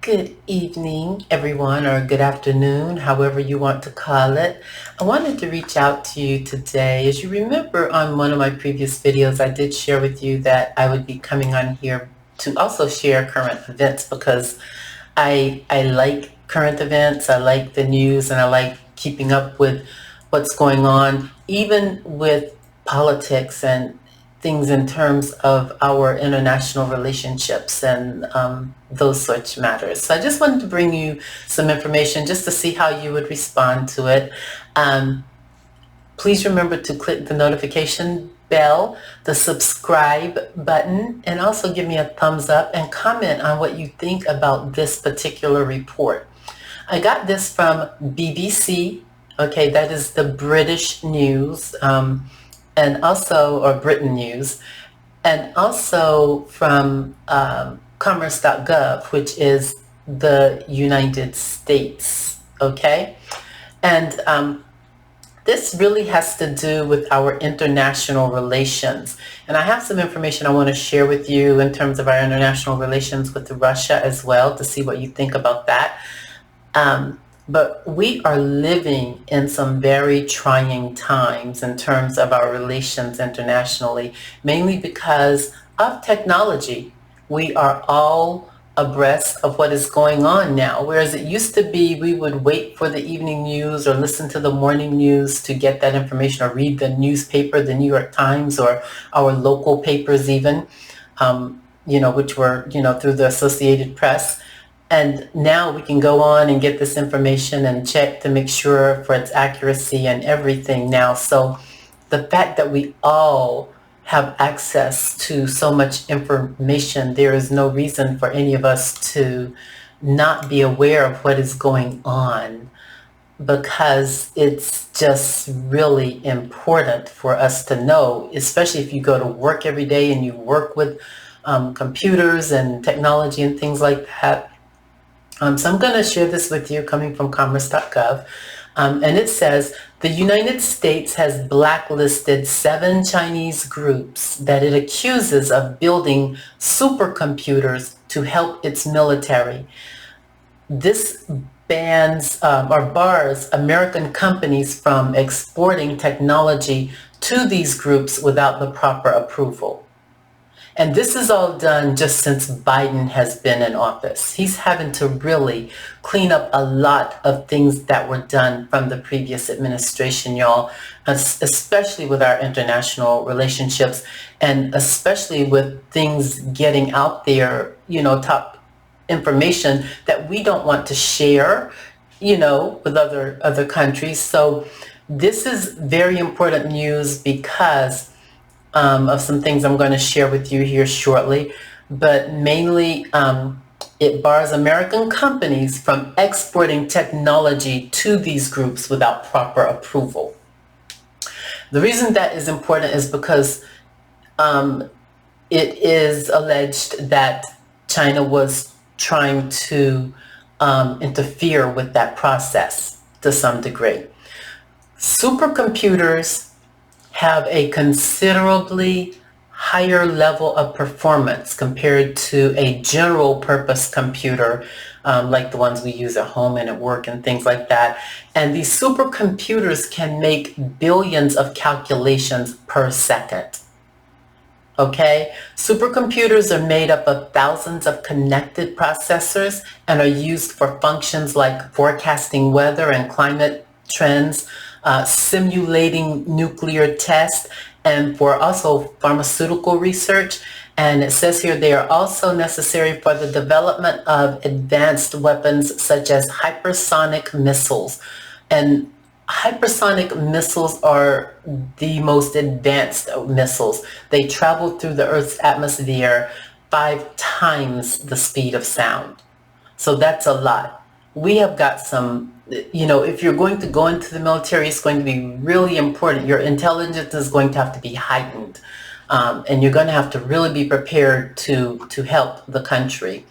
Good evening, everyone, or good afternoon, however you want to call it. I wanted to reach out to you today. As you remember, on one of my previous videos, I did share with you that I would be coming on here to also share current events because I like current events, I like the news, and I like keeping up with what's going on, even with politics and things in terms of our international relationships and those such matters. So I just wanted to bring you some information just to see how you would respond to it. Please remember to click the notification bell, the subscribe button, and also give me a thumbs up and comment on what you think about this particular report. I got this from BBC, okay, that is the British news, and also, or Britain News, and also from commerce.gov, which is the United States, okay? And this really has to do with our international relations. And I have some information I want to share with you in terms of our international relations with Russia as well, to see what you think about that. But we are living in some very trying times in terms of our relations internationally, mainly because of technology. We are all abreast of what is going on now, whereas it used to be we would wait for the evening news or listen to the morning news to get that information, or read the newspaper, the New York Times, or our local papers even, which were, through the Associated Press. And now we can go on and get this information and check to make sure for its accuracy and everything now. So the fact that we all have access to so much information, there is no reason for any of us to not be aware of what is going on, because it's just really important for us to know, especially if you go to work every day and you work with computers and technology and things like that. So I'm going to share this with you coming from commerce.gov. And it says, the United States has blacklisted 7 Chinese groups that it accuses of building supercomputers to help its military. This bans or bars American companies from exporting technology to these groups without the proper approval. And this is all done just since Biden has been in office. He's having to really clean up a lot of things that were done from the previous administration, y'all, especially with our international relationships, and especially with things getting out there, top information that we don't want to share, with other countries. So this is very important news because of some things I'm going to share with you here shortly, but mainly it bars American companies from exporting technology to these groups without proper approval. The reason that is important is because it is alleged that China was trying to interfere with that process to some degree. Supercomputers have a considerably higher level of performance compared to a general purpose computer, like the ones we use at home and at work and things like that. And these supercomputers can make billions of calculations per second. Okay? Supercomputers are made up of thousands of connected processors and are used for functions like forecasting weather and climate trends, simulating nuclear tests, and for also pharmaceutical research. And it says here they are also necessary for the development of advanced weapons such as hypersonic missiles. And hypersonic missiles are the most advanced missiles. They travel through the Earth's atmosphere 5 times the speed of sound. So that's a lot. We have got some, if you're going to go into the military, it's going to be really important. Your intelligence is going to have to be heightened. And you're going to have to really be prepared to help the country.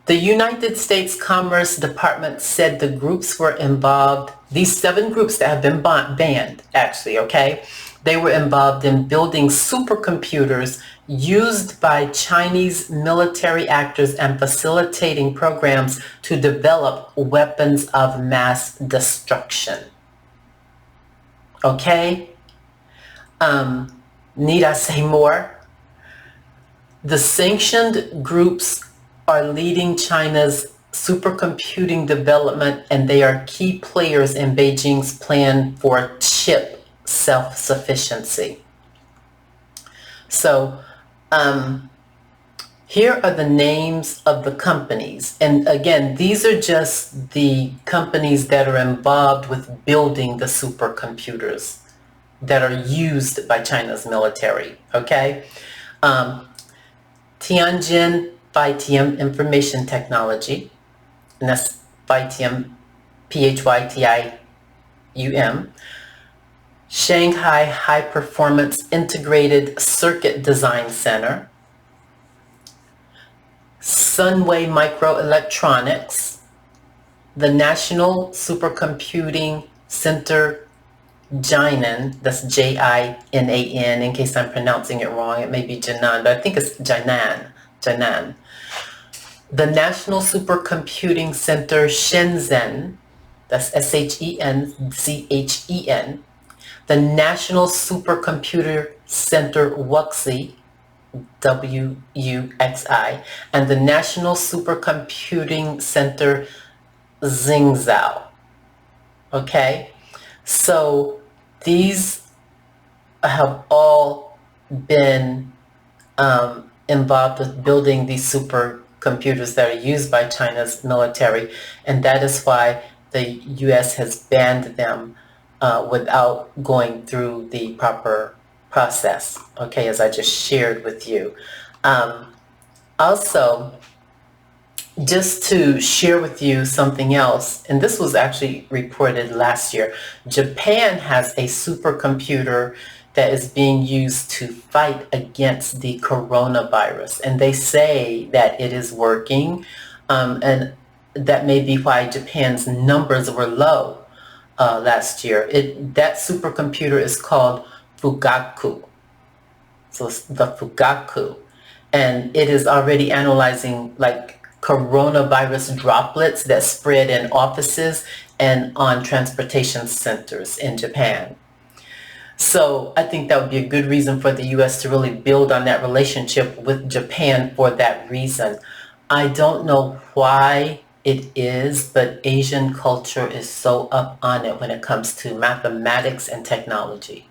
The United States Commerce Department said the groups were involved, these 7 groups that have been banned, actually, okay? They were involved in building supercomputers used by Chinese military actors and facilitating programs to develop weapons of mass destruction. Okay? Need I say more? The sanctioned groups are leading China's supercomputing development, and they are key players in Beijing's plan for chip self-sufficiency. So here are the names of the companies. And again, these are just the companies that are involved with building the supercomputers that are used by China's military, okay? Tianjin Phytium Information Technology, and that's Phytium, Phytium. Shanghai High Performance Integrated Circuit Design Center, Sunway Microelectronics, the National Supercomputing Center Jinan, that's Jinan, in case I'm pronouncing it wrong. It may be Jinan, but I think it's Jinan. The National Supercomputing Center Shenzhen, that's Shenchen. The National Supercomputer Center Wuxi, Wuxi, and the National Supercomputing Center Xingzhou. Okay? So these have all been involved with building these supercomputers that are used by China's military, and that is why the U.S. has banned them without going through the proper process, okay, as I just shared with you. Also, just to share with you something else, and this was actually reported last year, Japan has a supercomputer that is being used to fight against the coronavirus, and they say that it is working, and that may be why Japan's numbers were low last year. That supercomputer is called Fugaku. So it's the Fugaku, and it is already analyzing like coronavirus droplets that spread in offices and on transportation centers in Japan. So I think that would be a good reason for the U.S. to really build on that relationship with Japan for that reason. I don't know why it is, but Asian culture is so up on it when it comes to mathematics and technology.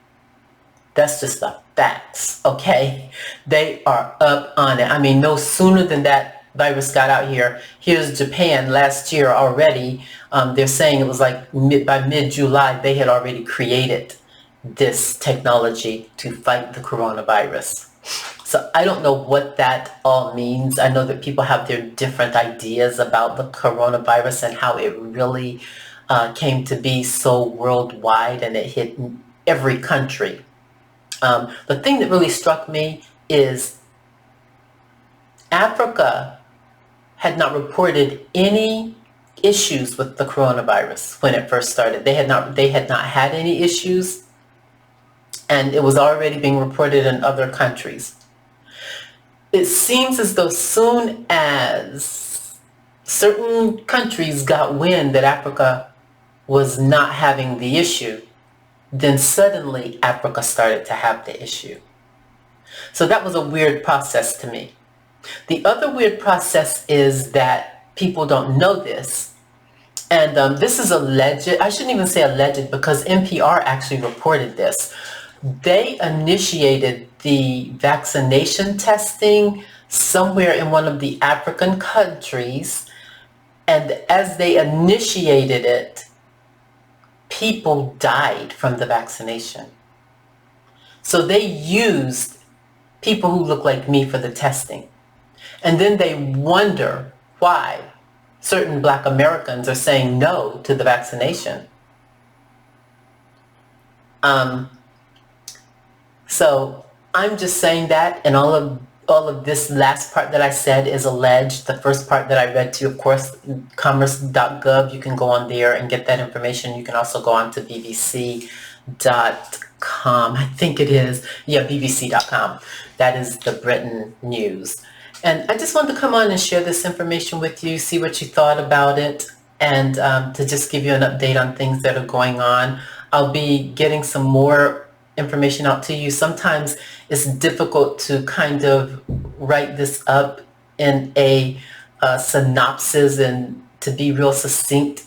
That's just the facts, okay? They are up on it. I mean, no sooner than that virus got out here, here's Japan last year already. They're saying it was like by mid-July, they had already created this technology to fight the coronavirus. So I don't know what that all means. I know that people have their different ideas about the coronavirus and how it really came to be so worldwide, and it hit every country. The thing that really struck me is Africa had not reported any issues with the coronavirus when it first started. They had not had any issues, and it was already being reported in other countries. It seems as though soon as certain countries got wind that Africa was not having the issue, then suddenly Africa started to have the issue. So that was a weird process to me. The other weird process is that people don't know this. And this is alleged. I shouldn't even say alleged because NPR actually reported this. They initiated the vaccination testing somewhere in one of the African countries. And as they initiated it, people died from the vaccination. So they used people who look like me for the testing. And then they wonder why certain Black Americans are saying no to the vaccination. So I'm just saying that, and all of this last part that I said is alleged. The first part that I read to you, of course, commerce.gov, you can go on there and get that information. You can also go on to bbc.com BBC.com. I think it is. Yeah, BBC.com. That is the Britain news. And I just wanted to come on and share this information with you, see what you thought about it, and to just give you an update on things that are going on. I'll be getting some more information out to you. Sometimes it's difficult to kind of write this up in a synopsis and to be real succinct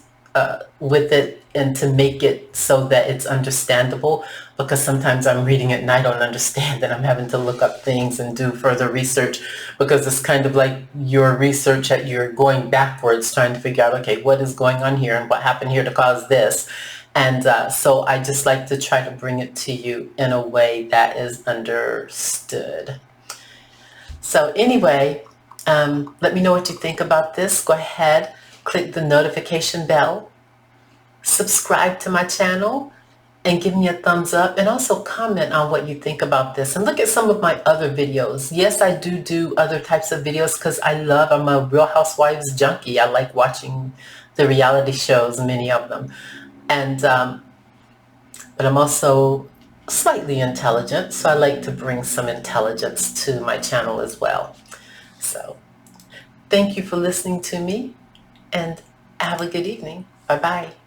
with it and to make it so that it's understandable, because sometimes I'm reading it and I don't understand and I'm having to look up things and do further research, because it's kind of like your research that you're going backwards trying to figure out, okay, what is going on here and what happened here to cause this. And so I just like to try to bring it to you in a way that is understood. So anyway, let me know what you think about this. Go ahead, click the notification bell, subscribe to my channel, and give me a thumbs up, and also comment on what you think about this. And look at some of my other videos. Yes, I do other types of videos because I'm a Real Housewives junkie. I like watching the reality shows, many of them. And but I'm also slightly intelligent, so I like to bring some intelligence to my channel as well. So thank you for listening to me, and have a good evening. Bye-bye.